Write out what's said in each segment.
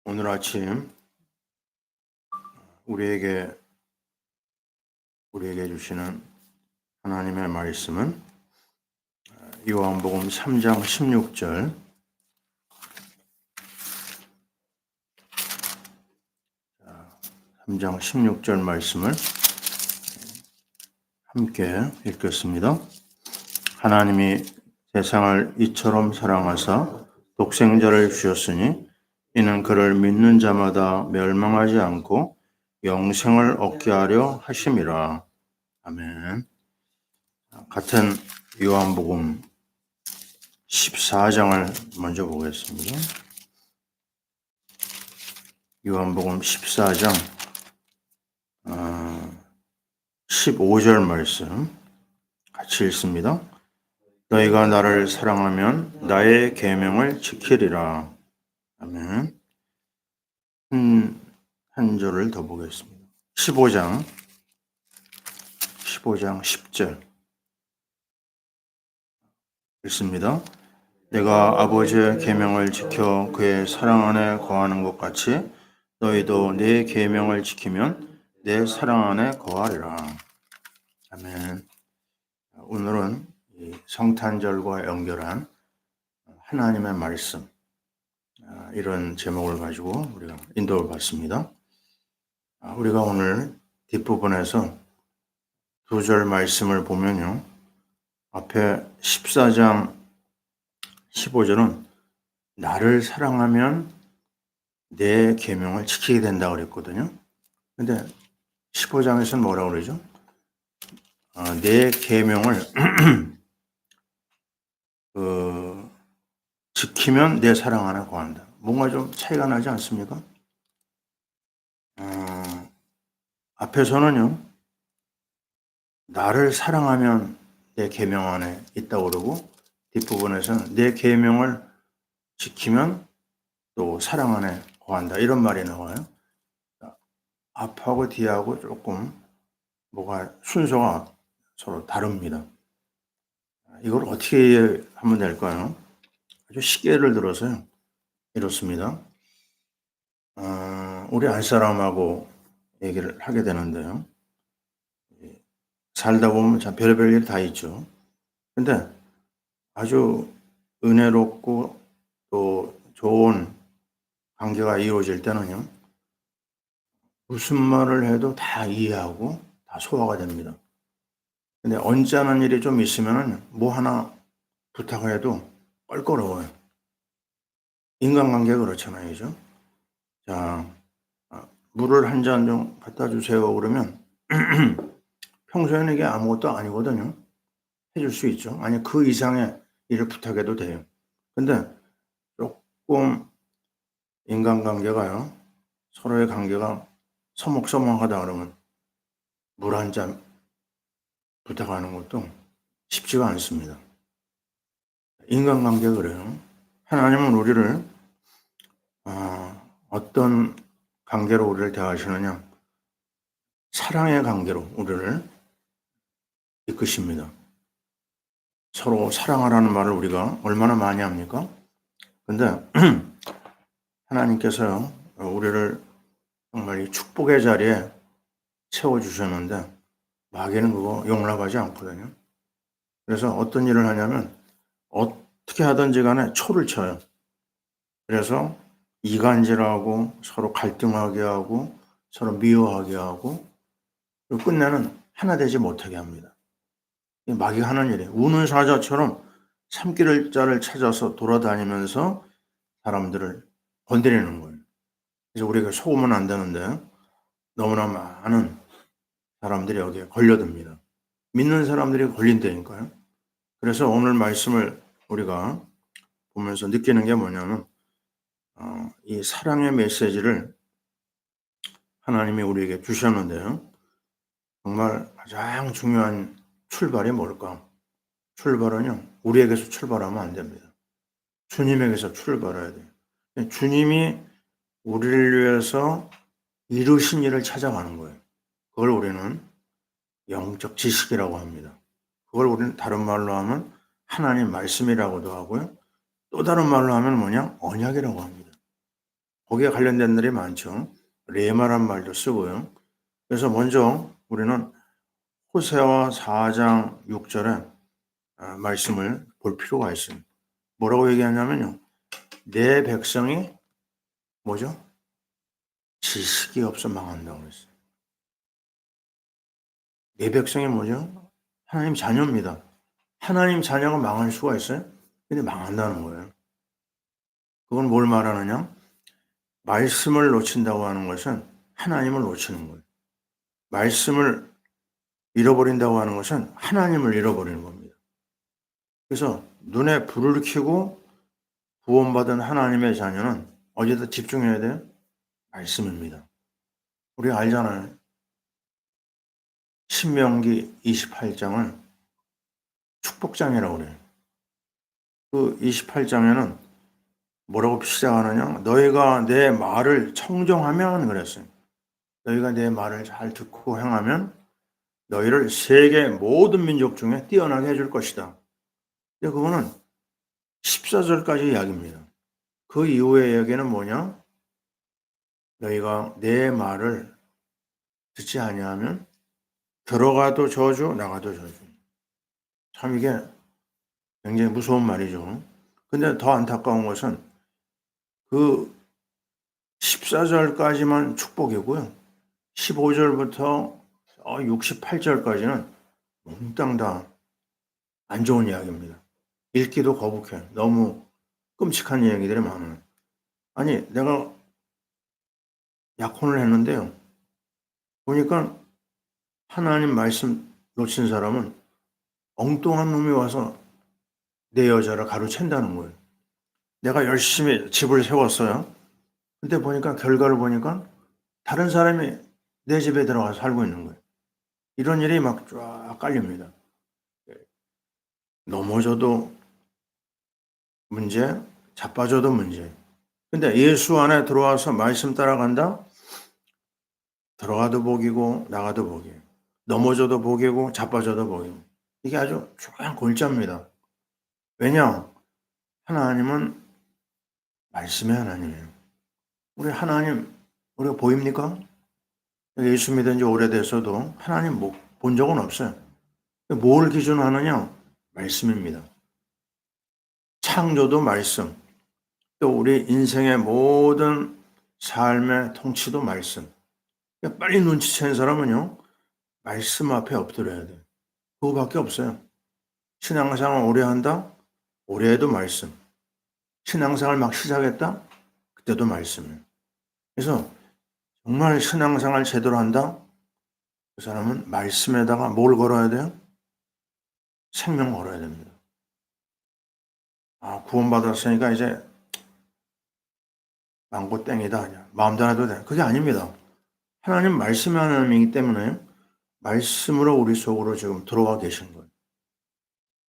오늘 아침 우리에게 주시는 하나님의 말씀은 요한복음 3장 16절 3장 16절 말씀을 함께 읽겠습니다. 하나님이 세상을 이처럼 사랑하사 독생자를 주셨으니 이는 그를 믿는 자마다 멸망하지 않고 영생을 얻게 하려 하심이라. 아멘. 같은 요한복음 14장을 먼저 보겠습니다. 요한복음 14장 15절 말씀 같이 읽습니다. 너희가 나를 사랑하면 나의 계명을 지키리라. 아멘. 한 절을 더 보겠습니다. 15장 10절 읽습니다. 내가 아버지의 계명을 지켜 그의 사랑 안에 거하는 것 같이 너희도 내 계명을 지키면 내 사랑 안에 거하리라. 아멘. 오늘은 성탄절과 연결한 하나님의 말씀, 이런 제목을 가지고 우리가 인도를 받습니다. 우리가 오늘 뒷부분에서 두 절 말씀을 보면요, 앞에 14장 15절은 나를 사랑하면 내 계명을 지키게 된다고 그랬거든요. 근데 15장에서는 뭐라고 그러죠? 내 계명을 지키면 내 사랑 안에 거한다. 뭔가 좀 차이가 나지 않습니까? 앞에서는요, 나를 사랑하면 내 계명 안에 있다고 그러고, 뒷부분에서는 내 계명을 지키면 또 사랑 안에 거한다, 이런 말이 나와요. 앞하고 뒤하고 조금 뭐가 순서가 서로 다릅니다. 이걸 어떻게 하면 될까요? 아주 쉽게 예를 들어서요, 이렇습니다. 우리 안사람하고 얘기를 하게 되는데요, 살다 보면 참 별의별 일 다 있죠. 근데 아주 은혜롭고 또 좋은 관계가 이루어질 때는요, 무슨 말을 해도 다 이해하고 다 소화가 됩니다. 근데 언짢은 일이 좀 있으면은 뭐 하나 부탁을 해도 껄끄러워요. 인간관계가 그렇잖아요, 그죠? 자, 물을 한 잔 좀 갖다 주세요 그러면 평소에는 이게 아무것도 아니거든요. 해줄 수 있죠. 아니, 그 이상의 일을 부탁해도 돼요. 근데 조금 인간관계가요, 서로의 관계가 서먹서먹하다 그러면 물 한 잔 부탁하는 것도 쉽지가 않습니다. 인간관계가 그래요. 하나님은 우리를 어떤 관계로 우리를 대하시느냐? 사랑의 관계로 우리를 이끄십니다. 서로 사랑하라는 말을 우리가 얼마나 많이 합니까? 근데 하나님께서요, 우리를 정말 이 축복의 자리에 세워주셨는데 마귀는 그거 용납하지 않거든요. 그래서 어떤 일을 하냐면 어떻게 하든지 간에 초를 쳐요. 그래서 이간질하고 서로 갈등하게 하고 서로 미워하게 하고 끝내는 하나 되지 못하게 합니다. 마귀가 하는 일이에요. 우는 사자처럼 삼킬 자를 찾아서 돌아다니면서 사람들을 건드리는 거예요. 그래서 우리가 속으면 안 되는데 너무나 많은 사람들이 여기에 걸려듭니다. 믿는 사람들이 걸린다니까요. 그래서 오늘 말씀을 우리가 보면서 느끼는 게 뭐냐면 이 사랑의 메시지를 하나님이 우리에게 주셨는데요. 정말 가장 중요한 출발이 뭘까? 출발은요, 우리에게서 출발하면 안 됩니다. 주님에게서 출발해야 돼요. 주님이 우리를 위해서 이루신 일을 찾아가는 거예요. 그걸 우리는 영적 지식이라고 합니다. 그걸 우리는 다른 말로 하면 하나님 말씀이라고도 하고요. 또 다른 말로 하면 뭐냐? 언약이라고 합니다. 거기에 관련된 날이 많죠. 레마란 말도 쓰고요. 그래서 먼저 우리는 호세아 4장 6절에 말씀을 볼 필요가 있습니다. 뭐라고 얘기하냐면요. 내 백성이 뭐죠? 지식이 없어 망한다고 그랬어요. 내 백성이 뭐죠? 하나님 자녀입니다. 하나님 자녀가 망할 수가 있어요? 근데 망한다는 거예요. 그건 뭘 말하느냐? 말씀을 놓친다고 하는 것은 하나님을 놓치는 거예요. 말씀을 잃어버린다고 하는 것은 하나님을 잃어버리는 겁니다. 그래서 눈에 불을 켜고 구원받은 하나님의 자녀는 어디다 집중해야 돼요? 말씀입니다. 우리가 알잖아요. 신명기 28장을 축복장이라고 그래요. 그 28장에는 뭐라고 시작하느냐? 너희가 내 말을 청정하면 그랬어요. 너희가 내 말을 잘 듣고 행하면 너희를 세계 모든 민족 중에 뛰어나게 해줄 것이다. 근데 그거는 14절까지 이야기입니다. 그 이후의 이야기는 뭐냐? 너희가 내 말을 듣지 아니하면 들어가도 저주, 나가도 저주. 참 이게 굉장히 무서운 말이죠. 근데 더 안타까운 것은 그 14절까지만 축복이고요. 15절부터 68절까지는 몽땅 다 안 좋은 이야기입니다. 읽기도 거북해. 너무 끔찍한 이야기들이 많아요. 아니, 내가 약혼을 했는데요. 보니까 하나님 말씀 놓친 사람은 엉뚱한 놈이 와서 내 여자를 가로챈다는 거예요. 내가 열심히 집을 세웠어요. 근데 보니까 결과를 보니까 다른 사람이 내 집에 들어가서 살고 있는 거예요. 이런 일이 막 쫙 깔립니다. 넘어져도 문제, 자빠져도 문제. 근데 예수 안에 들어와서 말씀 따라간다? 들어가도 복이고 나가도 복이에요. 넘어져도 복이고 자빠져도 복이고. 이게 아주 중요한 골자입니다. 왜냐? 하나님은 말씀의 하나님이에요. 우리 하나님, 우리가 보입니까? 예수 믿은 지 오래돼서도 하나님 본 적은 없어요. 뭘 기준으로 하느냐? 말씀입니다. 창조도 말씀, 또 우리 인생의 모든 삶의 통치도 말씀. 빨리 눈치챈 사람은요, 말씀 앞에 엎드려야 돼요. 그거밖에 없어요. 신앙생활 오래 한다? 오래 해도 말씀. 신앙생활 막 시작했다? 그때도 말씀이에요. 그래서 정말 신앙생활 제대로 한다? 그 사람은 말씀에다가 뭘 걸어야 돼요? 생명 걸어야 됩니다. 구원받았으니까 이제 망고 땡이다. 마음대로 해도 돼. 그게 아닙니다. 하나님 말씀의 하나님이기 때문에 말씀으로 우리 속으로 지금 들어와 계신 거예요.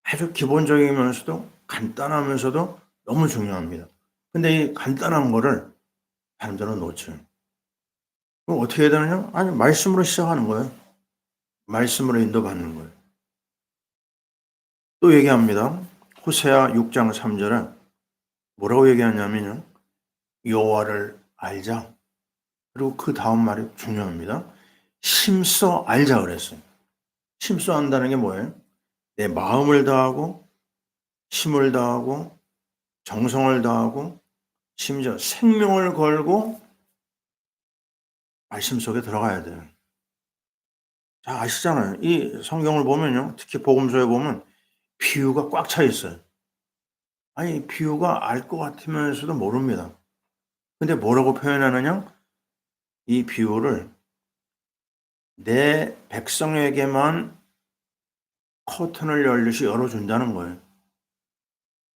아주 기본적이면서도 간단하면서도 너무 중요합니다. 근데 이 간단한 거를 사람들은 놓쳐요. 그럼 어떻게 해야 되느냐? 아니, 말씀으로 시작하는 거예요. 말씀으로 인도받는 거예요. 또 얘기합니다. 호세아 6장 3절에 뭐라고 얘기하냐면요. 여호와를 알자. 그리고 그 다음 말이 중요합니다. 심써 알자 그랬어요. 심써 안다는 게 뭐예요? 내 마음을 다하고 힘을 다하고 정성을 다하고 심지어 생명을 걸고 말씀 속에 들어가야 돼요. 자, 아시잖아요. 이 성경을 보면요. 특히 복음서에 보면 비유가 꽉 차 있어요. 아니, 비유가 알 것 같으면서도 모릅니다. 근데 뭐라고 표현하느냐? 이 비유를 내 백성에게만 커튼을 열듯이 열어준다는 거예요.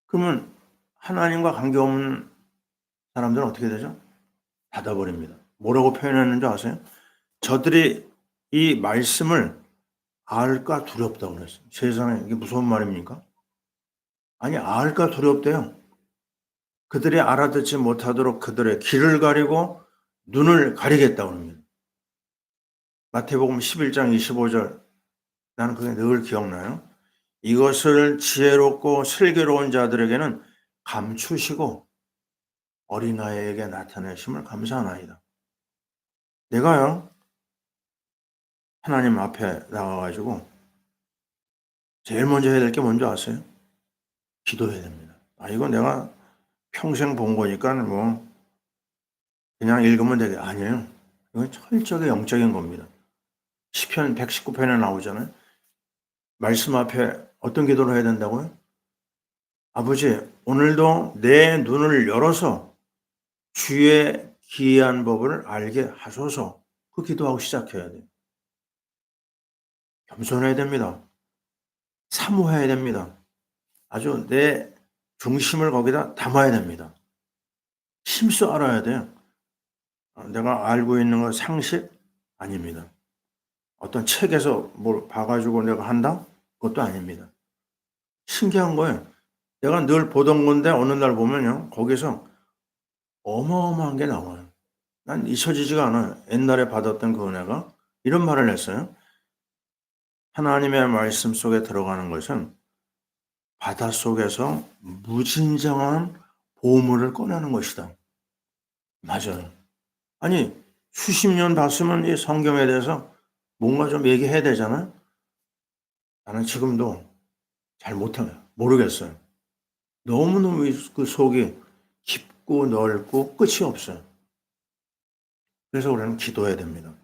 그러면 하나님과 관계없는 사람들은 어떻게 되죠? 닫아버립니다. 뭐라고 표현했는지 아세요? 저들이 이 말씀을 알까 두렵다고 그랬어요. 세상에 이게 무서운 말입니까? 아니, 알까 두렵대요. 그들이 알아듣지 못하도록 그들의 귀를 가리고 눈을 가리겠다고 합니다. 마태복음 11장 25절, 나는 그게 늘 기억나요. 이것을 지혜롭고 슬기로운 자들에게는 감추시고 어린아이에게 나타내심을 감사하나이다. 내가요, 하나님 앞에 나가가지고 제일 먼저 해야 될 게 뭔지 아세요? 기도해야 됩니다. 이거 내가 평생 본 거니까 뭐 그냥 읽으면 되게 아니에요. 이건 철저하게 영적인 겁니다. 시편 119편에 나오잖아요. 말씀 앞에 어떤 기도를 해야 된다고요? 아버지, 오늘도 내 눈을 열어서 주의 기이한 법을 알게 하소서. 그 기도하고 시작해야 돼요. 겸손해야 됩니다. 사모해야 됩니다. 아주 내 중심을 거기다 담아야 됩니다. 힘써 알아야 돼요. 내가 알고 있는 건 상식 아닙니다. 어떤 책에서 뭘 봐가지고 내가 한다? 그것도 아닙니다. 신기한 거예요. 내가 늘 보던 건데 어느 날 보면요. 거기서 어마어마한 게 나와요. 난 잊혀지지가 않아요. 옛날에 받았던 그 은혜가 이런 말을 했어요. 하나님의 말씀 속에 들어가는 것은 바닷속에서 무진장한 보물을 꺼내는 것이다. 맞아요. 아니 수십 년 봤으면 이 성경에 대해서 뭔가 좀 얘기해야 되잖아요. 나는 지금도 잘 못해요. 모르겠어요. 너무너무 그 속이 깊고 넓고 끝이 없어요. 그래서 우리는 기도해야 됩니다.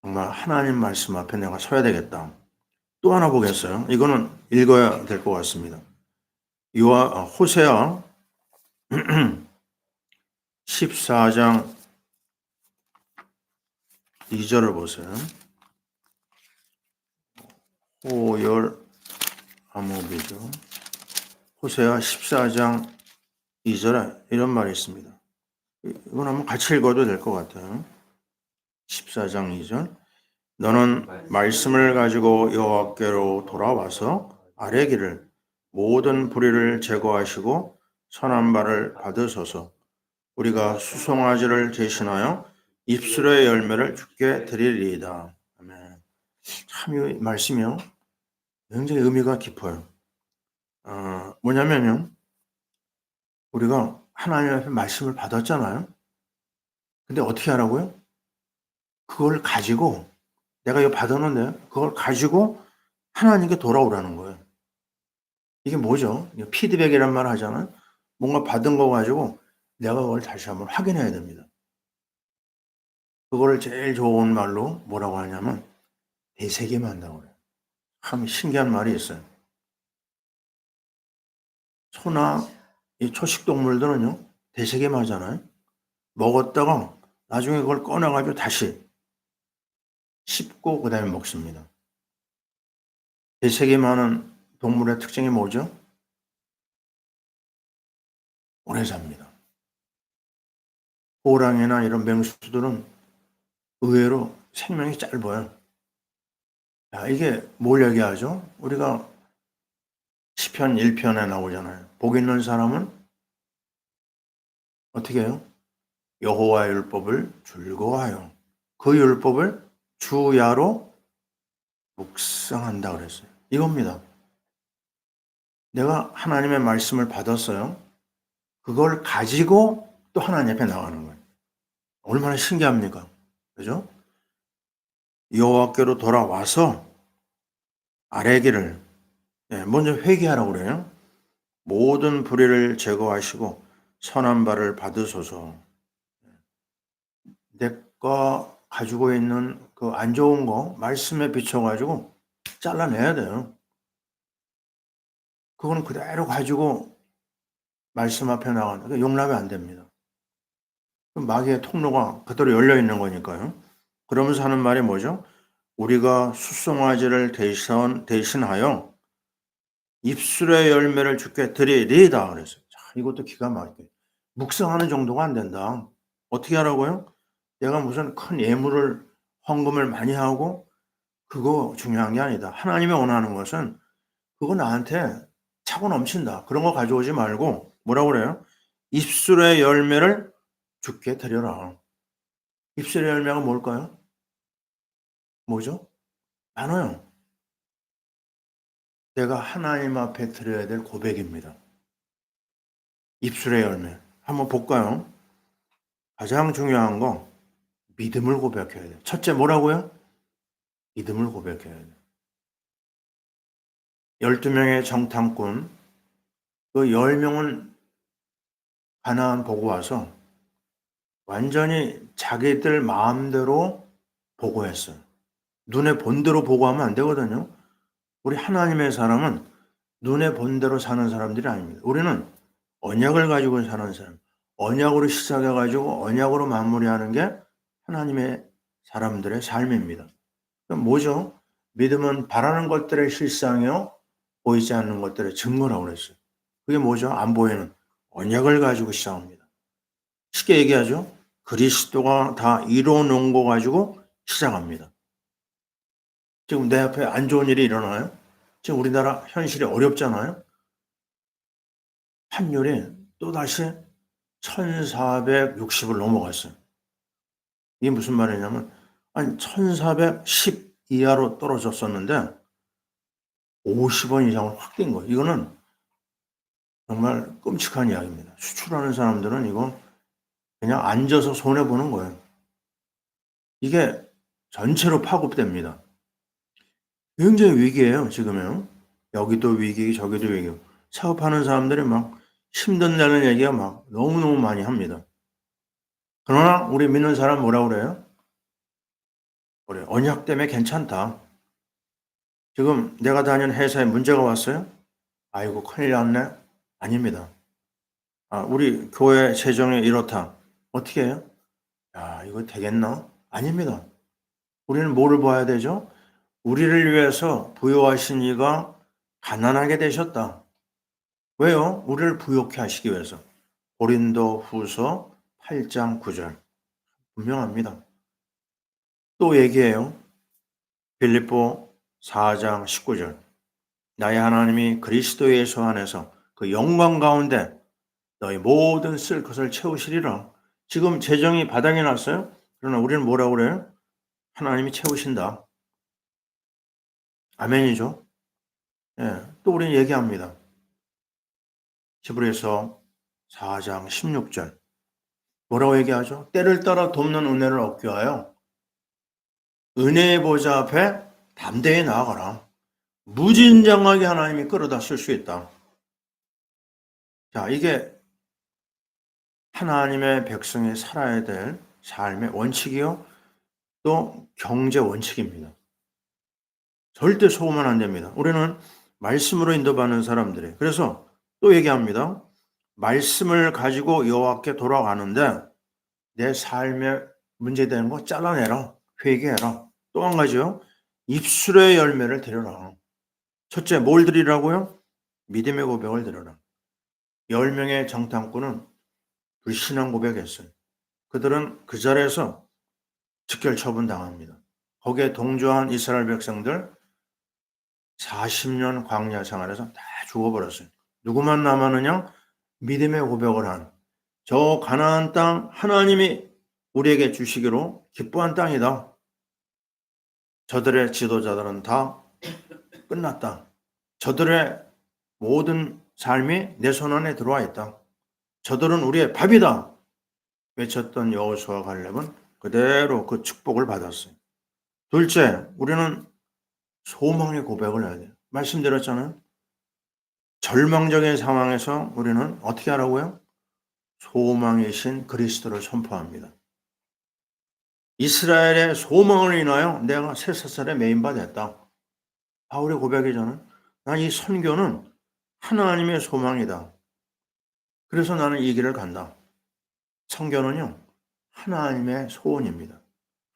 정말 하나님 말씀 앞에 내가 서야 되겠다. 또 하나 보겠어요. 이거는 읽어야 될 것 같습니다. 호세아 14장 2절을 보세요. 호열 암흑이죠. 호세아 14장 2절에 이런 말이 있습니다. 이건 한번 같이 읽어도 될 것 같아요. 14장 2절. 너는 말씀을 가지고 여호와께로 돌아와서 아뢰기를 모든 불의를 제거하시고 선한 말을 받으소서. 우리가 수송아지를 대신하여 입술의 열매를 주께 드리리이다. 아멘. 참 이 말씀이요. 굉장히 의미가 깊어요. 뭐냐면요. 우리가 하나님 앞에 말씀을 받았잖아요. 근데 어떻게 하라고요? 그걸 가지고 내가 이거 받았는데 그걸 가지고 하나님께 돌아오라는 거예요. 이게 뭐죠? 피드백이란 말 하잖아요. 뭔가 받은 거 가지고 내가 그걸 다시 한번 확인해야 됩니다. 그거를 제일 좋은 말로 뭐라고 하냐면 되새김한다고 그래요. 참 신기한 말이 있어요. 소나 이 초식 동물들은요, 되새김하잖아요. 먹었다가 나중에 그걸 꺼내가지고 다시 씹고 그 다음에 먹습니다. 되새김하는 동물의 특징이 뭐죠? 오래 삽니다. 호랑이나 이런 맹수들은 의외로 생명이 짧아요. 이게 뭘 얘기하죠? 우리가 시편 1편에 나오잖아요. 복 있는 사람은 어떻게 해요? 여호와의 율법을 즐거워하여 그 율법을 주야로 묵상한다 그랬어요. 이겁니다. 내가 하나님의 말씀을 받았어요. 그걸 가지고 또 하나님 앞에 나가는 거예요. 얼마나 신기합니까? 그죠? 여호와께로 돌아와서 아뢰기를 먼저 회개하라고 그래요. 모든 불의를 제거하시고 선한 바를 받으소서. 내가 가지고 있는 그 안 좋은 거 말씀에 비춰가지고 잘라내야 돼요. 그거는 그대로 가지고 말씀 앞에 나가는 게 용납이 안 됩니다. 마귀의 통로가 그대로 열려 있는 거니까요. 그러면서 하는 말이 뭐죠? 우리가 수송아지를 대신하여 입술의 열매를 주께 드리리이다 그랬어요. 자, 이것도 기가 막히게 묵상하는 정도가 안 된다. 어떻게 하라고요? 내가 무슨 큰 예물을 헌금을 많이 하고 그거 중요한 게 아니다. 하나님이 원하는 것은 그거 나한테 차고 넘친다. 그런 거 가져오지 말고 뭐라고 그래요? 입술의 열매를 주께 드려라. 입술의 열매가 뭘까요? 뭐죠? 많아요. 내가 하나님 앞에 드려야 될 고백입니다. 입술의 열매. 한번 볼까요? 가장 중요한 거 믿음을 고백해야 돼요. 첫째 뭐라고요? 믿음을 고백해야 돼요. 12명의 정탐꾼, 그 10명은 가나안 보고 와서 완전히 자기들 마음대로 보고했어요. 눈에 본 대로 보고하면 안 되거든요. 우리 하나님의 사람은 눈에 본 대로 사는 사람들이 아닙니다. 우리는 언약을 가지고 사는 사람, 언약으로 시작해가지고 언약으로 마무리하는 게 하나님의 사람들의 삶입니다. 그럼 뭐죠? 믿음은 바라는 것들의 실상이요, 보이지 않는 것들의 증거라고 그랬어요. 그게 뭐죠? 안 보이는 언약을 가지고 시작합니다. 쉽게 얘기하죠. 그리스도가 다 이루어 놓은 거 가지고 시작합니다. 지금 내 앞에 안 좋은 일이 일어나요? 지금 우리나라 현실이 어렵잖아요? 환율이 또다시 1460을 넘어갔어요. 이게 무슨 말이냐면, 아니, 1410 이하로 떨어졌었는데, 50원 이상을 확 뛴 거예요. 이거는 정말 끔찍한 이야기입니다. 수출하는 사람들은 이거 그냥 앉아서 손해보는 거예요. 이게 전체로 파급됩니다. 굉장히 위기예요, 지금은. 여기도 위기, 저기도 위기. 사업하는 사람들이 막 힘든다는 얘기가 막 너무너무 많이 합니다. 그러나 우리 믿는 사람 뭐라고 그래요? 그래, 언약 때문에 괜찮다. 지금 내가 다니는 회사에 문제가 왔어요? 아이고, 큰일 났네? 아닙니다. 아, 우리 교회 재정이 이렇다. 어떻게 해요? 야, 이거 되겠나? 아닙니다. 우리는 뭐를 봐야 되죠? 우리를 위해서 부요하신 이가 가난하게 되셨다. 왜요? 우리를 부욕해 하시기 위해서. 고린도 후서 8장 9절. 분명합니다. 또 얘기해요. 빌립보 4장 19절. 나의 하나님이 그리스도 예수 안에서 그 영광 가운데 너희 모든 쓸 것을 채우시리라. 지금 재정이 바닥이 났어요? 그러나 우리는 뭐라고 그래요? 하나님이 채우신다. 아멘이죠? 예, 또 우리는 얘기합니다. 히브리서 4장 16절. 뭐라고 얘기하죠? 때를 따라 돕는 은혜를 얻기 위하여 은혜의 보좌 앞에 담대히 나아가라. 무진장하게 하나님이 끌어다 쓸 수 있다. 자, 이게 하나님의 백성이 살아야 될 삶의 원칙이요, 또 경제 원칙입니다. 절대 속으면 안 됩니다. 우리는 말씀으로 인도받는 사람들이. 그래서 또 얘기합니다. 말씀을 가지고 여호와께 돌아가는데 내 삶에 문제되는 거 잘라내라. 회개해라. 또 한 가지요. 입술의 열매를 드려라. 첫째, 뭘 드리라고요? 믿음의 고백을 드려라. 10명의 정탐꾼은 불신앙 고백했어요. 그들은 그 자리에서 즉결 처분당합니다. 거기에 동조한 이스라엘 백성들 40년 광야 생활에서 다 죽어버렸어요. 누구만 남았느냐? 믿음의 고백을 한 저 가나안 땅 하나님이 우리에게 주시기로 기뻐한 땅이다. 저들의 지도자들은 다 끝났다. 저들의 모든 삶이 내 손 안에 들어와 있다. 저들은 우리의 밥이다. 외쳤던 여호수아 갈렙은 그대로 그 축복을 받았어요. 둘째, 우리는 소망의 고백을 해야 돼요. 말씀드렸잖아요. 절망적인 상황에서 우리는 어떻게 하라고요? 소망이신 그리스도를 선포합니다. 이스라엘의 소망을 인하여 내가 쇠사슬에 매인바 됐다. 바울의 고백이잖아요. 난 이 선교는 하나님의 소망이다. 그래서 나는 이 길을 간다. 선교는요, 하나님의 소원입니다.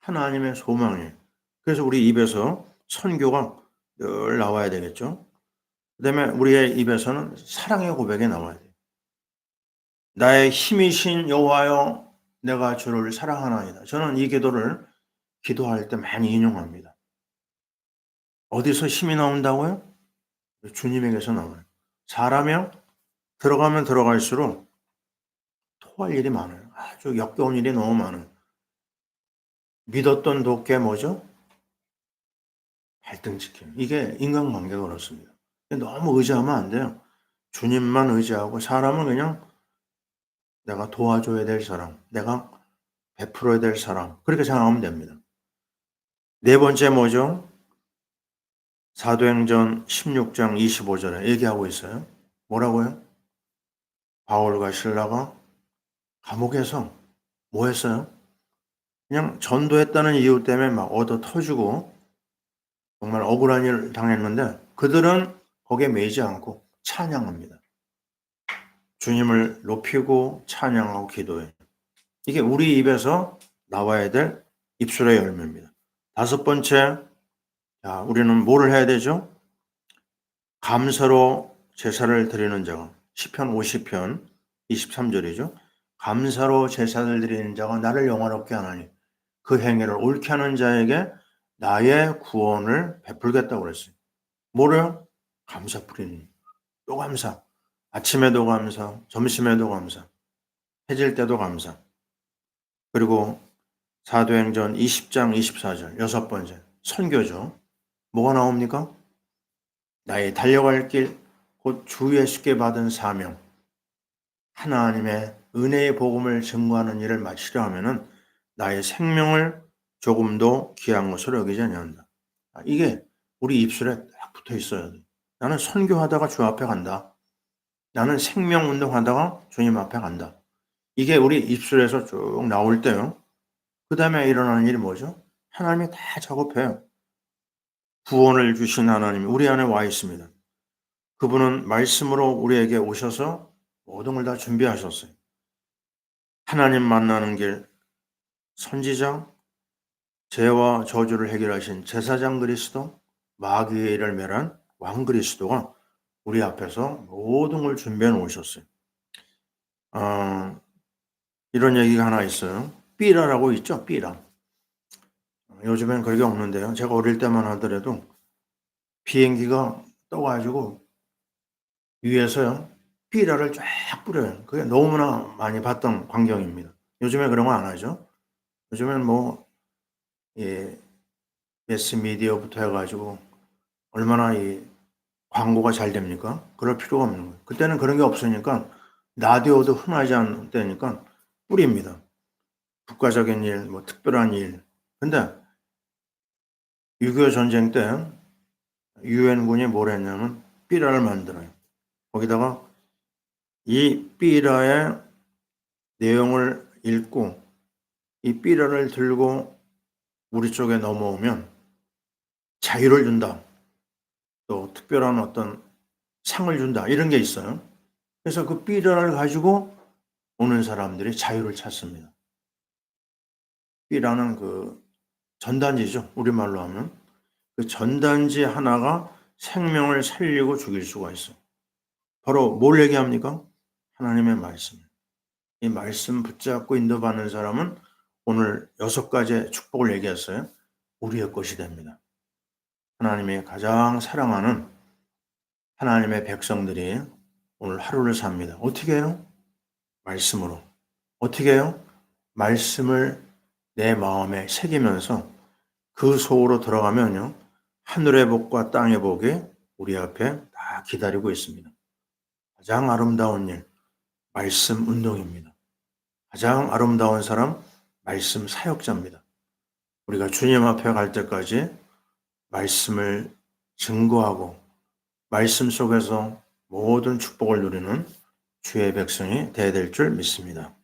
하나님의 소망이에요. 그래서 우리 입에서 선교가 늘 나와야 되겠죠. 그 다음에 우리의 입에서는 사랑의 고백이 나와야 돼요. 나의 힘이신 여호와여, 내가 주를 사랑하나이다. 저는 이 기도를 기도할 때 많이 인용합니다. 어디서 힘이 나온다고요? 주님에게서 나와요. 사람이요, 들어가면 들어갈수록 토할 일이 많아요. 아주 역겨운 일이 너무 많아요. 믿었던 도께 뭐죠? 갈등시켜요. 이게 인간관계가 그렇습니다. 너무 의지하면 안 돼요. 주님만 의지하고 사람은 그냥 내가 도와줘야 될 사람, 내가 베풀어야 될 사람, 그렇게 생각하면 됩니다. 네 번째 뭐죠? 사도행전 16장 25절에 얘기하고 있어요. 뭐라고요? 바울과 실라가 감옥에서 뭐 했어요? 그냥 전도했다는 이유 때문에 막 얻어 터지고 정말 억울한 일을 당했는데 그들은 거기에 매이지 않고 찬양합니다. 주님을 높이고 찬양하고 기도해. 이게 우리 입에서 나와야 될 입술의 열매입니다. 다섯 번째, 우리는 뭐를 해야 되죠? 감사로 제사를 드리는 자가 시편 50편 23절이죠. 감사로 제사를 드리는 자가 나를 영화롭게 하나니 그 행위를 옳게 하는 자에게 나의 구원을 베풀겠다고 그랬어요. 뭐래요? 감사 뿌리는. 또 감사. 아침에도 감사, 점심에도 감사, 해질 때도 감사. 그리고 사도행전 20장 24절 여섯 번째 선교죠. 뭐가 나옵니까? 나의 달려갈 길, 곧 주 예수께 받은 사명, 하나님의 은혜의 복음을 증거하는 일을 마치려 하면은 나의 생명을 조금도 귀한 것으로 여기지 아니한다. 이게 우리 입술에 딱 붙어 있어야 돼. 나는 선교하다가 주 앞에 간다. 나는 생명 운동하다가 주님 앞에 간다. 이게 우리 입술에서 쭉 나올 때요. 그 다음에 일어나는 일이 뭐죠? 하나님이 다 작업해요. 구원을 주신 하나님이 우리 안에 와 있습니다. 그분은 말씀으로 우리에게 오셔서 모든 걸 다 준비하셨어요. 하나님 만나는 길, 선지자, 죄와 저주를 해결하신 제사장 그리스도, 마귀의 일을 멸한 왕 그리스도가 우리 앞에서 모든 걸 준비해 놓으셨어요. 이런 얘기가 하나 있어요. 삐라라고 있죠, 삐라. 요즘엔 그게 없는데요. 제가 어릴 때만 하더라도 비행기가 떠가지고 위에서요, 삐라를 쫙 뿌려요. 그게 너무나 많이 봤던 광경입니다. 요즘에 그런 거 안 하죠. 요즘엔 뭐, 예, 매스미디어부터 해가지고 얼마나 이 광고가 잘 됩니까? 그럴 필요가 없는 거예요. 그때는 그런 게 없으니까 라디오도 흔하지 않을 때니까 뿌립니다. 국가적인 일, 뭐 특별한 일. 근데 6.25 전쟁 때 유엔군이 뭘 했냐면 삐라를 만들어요. 거기다가 이 삐라의 내용을 읽고 이 삐라를 들고 우리 쪽에 넘어오면 자유를 준다. 또 특별한 어떤 상을 준다. 이런 게 있어요. 그래서 그 삐라를 가지고 오는 사람들이 자유를 찾습니다. 삐라는 그 전단지죠. 우리말로 하면. 그 전단지 하나가 생명을 살리고 죽일 수가 있어요. 바로 뭘 얘기합니까? 하나님의 말씀. 이 말씀 붙잡고 인도받는 사람은 오늘 6가지의 축복을 얘기했어요. 우리의 것이 됩니다. 하나님이 가장 사랑하는 하나님의 백성들이 오늘 하루를 삽니다. 어떻게 해요? 말씀으로. 어떻게 해요? 말씀을 내 마음에 새기면서 그 속으로 들어가면요. 하늘의 복과 땅의 복이 우리 앞에 다 기다리고 있습니다. 가장 아름다운 일, 말씀 운동입니다. 가장 아름다운 사람, 말씀 사역자입니다. 우리가 주님 앞에 갈 때까지 말씀을 증거하고 말씀 속에서 모든 축복을 누리는 주의 백성이 되어야 될 줄 믿습니다.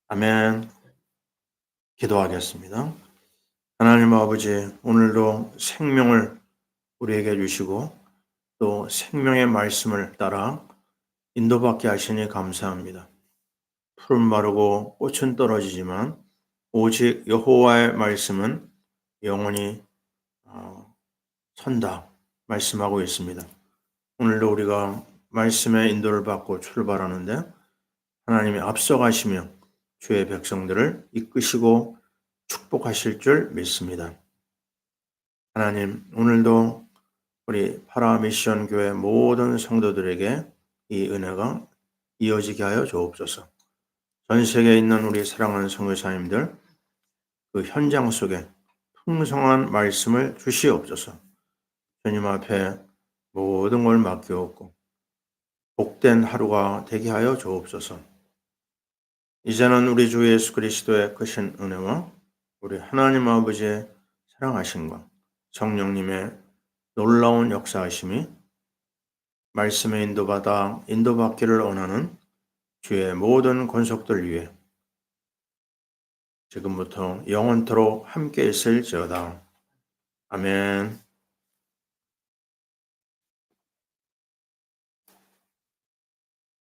아멘. 기도하겠습니다. 하나님 아버지, 오늘도 생명을 우리에게 주시고 또 생명의 말씀을 따라 인도받게 하시니 감사합니다. 풀은 마르고 꽃은 떨어지지만 오직 여호와의 말씀은 영원히 선다 말씀하고 있습니다. 오늘도 우리가 말씀의 인도를 받고 출발하는데 하나님이 앞서가시며 주의 백성들을 이끄시고 축복하실 줄 믿습니다. 하나님, 오늘도 우리 파라미션 교회 모든 성도들에게 이 은혜가 이어지게 하여 주옵소서. 전 세계에 있는 우리 사랑하는 선교사님들 그 현장 속에 풍성한 말씀을 주시옵소서. 주님 앞에 모든 걸 맡겨오고 복된 하루가 되게 하여 주옵소서. 이제는 우리 주 예수 그리스도의 크신 은혜와 우리 하나님 아버지의 사랑하심과 성령님의 놀라운 역사하심이 말씀에 인도받기를 원하는 주의 모든 권속들 위해 지금부터 영원토록 함께 있을지어다. 아멘.